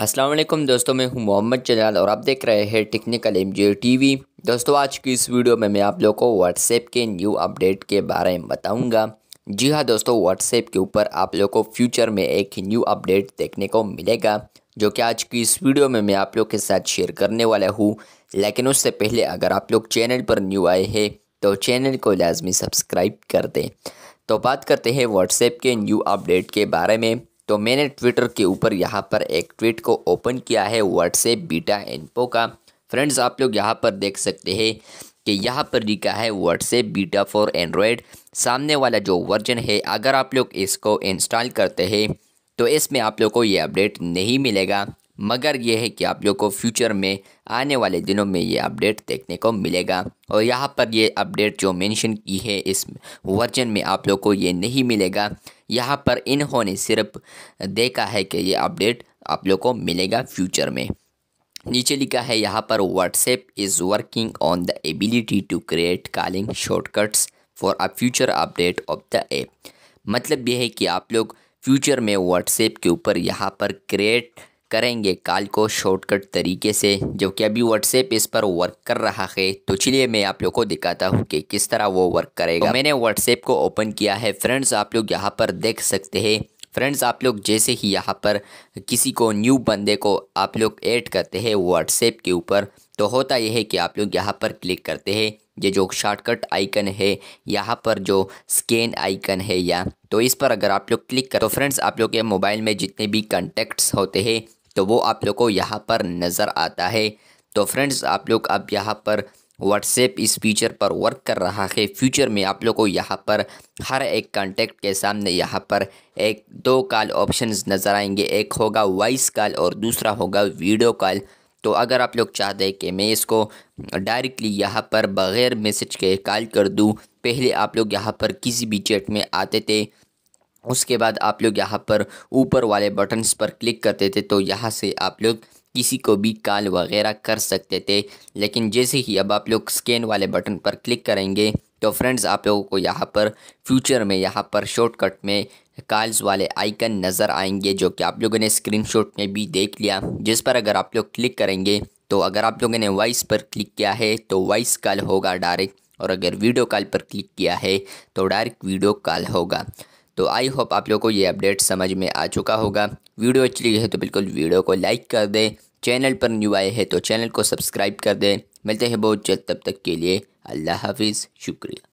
अस्सलाम वालेकुम दोस्तों, मैं हूं मोहम्मद जलाल और आप देख रहे हैं टेक्निकल एमजे टीवी। दोस्तों, आज की इस वीडियो में मैं आप लोगों को व्हाट्सएप के न्यू अपडेट के बारे में बताऊंगा। जी हां दोस्तों, व्हाट्सएप के ऊपर आप लोगों को फ्यूचर में एक न्यू अपडेट देखने को मिलेगा, जो कि आज की इस वीडियो में मैं आप लोग के साथ शेयर करने वाला हूँ। लेकिन उससे पहले अगर आप लोग चैनल पर न्यू आए हैं तो चैनल को लाजमी सब्सक्राइब कर दें। तो बात करते हैं व्हाट्सएप के न्यू अपडेट के बारे में। तो मैंने ट्विटर के ऊपर यहाँ पर एक ट्वीट को ओपन किया है व्हाट्सएप बीटा इन्फो का। फ्रेंड्स, आप लोग यहाँ पर देख सकते हैं कि यहाँ पर लिखा है व्हाट्सएप बीटा फॉर एंड्रॉयड। सामने वाला जो वर्जन है, अगर आप लोग इसको इंस्टॉल करते हैं तो इसमें आप लोग को ये अपडेट नहीं मिलेगा, मगर यह है कि आप लोग को फ्यूचर में आने वाले दिनों में ये अपडेट देखने को मिलेगा। और यहाँ पर ये अपडेट जो मेंशन की है इस वर्जन में आप लोग को ये नहीं मिलेगा। यहाँ पर इन्होंने सिर्फ देखा है कि ये अपडेट आप लोग को मिलेगा फ्यूचर में। नीचे लिखा है यहाँ पर WhatsApp is working on the ability to create calling shortcuts for a future update of the app. मतलब ये है कि आप लोग फ्यूचर में व्हाट्सएप के ऊपर यहाँ पर क्रिएट करेंगे कॉल को शॉर्टकट तरीके से, जो कि अभी व्हाट्सएप इस पर वर्क कर रहा है। तो चलिए मैं आप लोग को दिखाता हूँ कि किस तरह वो वर्क करेगा। तो मैंने व्हाट्सएप को ओपन किया है। फ्रेंड्स, आप लोग यहाँ पर देख सकते हैं। फ्रेंड्स, आप लोग जैसे ही यहाँ पर किसी को न्यू बंदे को आप लोग ऐड करते हैं व्हाट्सएप के ऊपर, तो होता यह है कि आप लोग यहाँ पर क्लिक करते हैं। ये जो शॉर्टकट आइकन है, यहाँ पर जो स्कैन आइकन है या तो इस पर अगर आप लोग क्लिक करें तो फ्रेंड्स आप लोग के मोबाइल में जितने भी कॉन्टैक्ट्स होते हैं तो वो आप लोग को यहाँ पर नज़र आता है। तो फ्रेंड्स, आप लोग अब यहाँ पर व्हाट्सएप इस फीचर पर वर्क कर रहा है। फ्यूचर में आप लोग को यहाँ पर हर एक कॉन्टैक्ट के सामने यहाँ पर एक दो कॉल ऑप्शंस नज़र आएंगे। एक होगा वॉइस कॉल और दूसरा होगा वीडियो कॉल। तो अगर आप लोग चाहते हैं कि मैं इसको डायरेक्टली यहाँ पर बग़ैर मैसेज के कॉल कर दूँ, पहले आप लोग यहाँ पर किसी भी चैट में आते थे, उसके बाद आप लोग यहाँ पर ऊपर वाले बटन्स पर क्लिक करते थे, तो यहाँ से आप लोग किसी को भी कॉल वगैरह कर सकते थे। लेकिन जैसे ही अब आप लोग स्कैन वाले बटन पर क्लिक करेंगे तो फ्रेंड्स आप लोगों को यहाँ पर फ्यूचर में यहाँ पर शॉर्टकट में कॉल्स वाले आइकन नज़र आएंगे, जो कि आप लोगों ने स्क्रीनशॉट में भी देख लिया। जिस पर अगर आप लोग क्लिक करेंगे तो अगर आप लोगों ने वॉइस पर क्लिक किया है तो वॉइस कॉल होगा डायरेक्ट, और अगर वीडियो कॉल पर क्लिक किया है तो डायरेक्ट वीडियो कॉल होगा। तो आई होप आप लोगों को ये अपडेट समझ में आ चुका होगा। वीडियो अच्छी लगी है तो बिल्कुल वीडियो को लाइक कर दें। चैनल पर न्यू आए हैं तो चैनल को सब्सक्राइब कर दें। मिलते हैं बहुत जल्द, तब तक के लिए अल्लाह हाफिज़, शुक्रिया।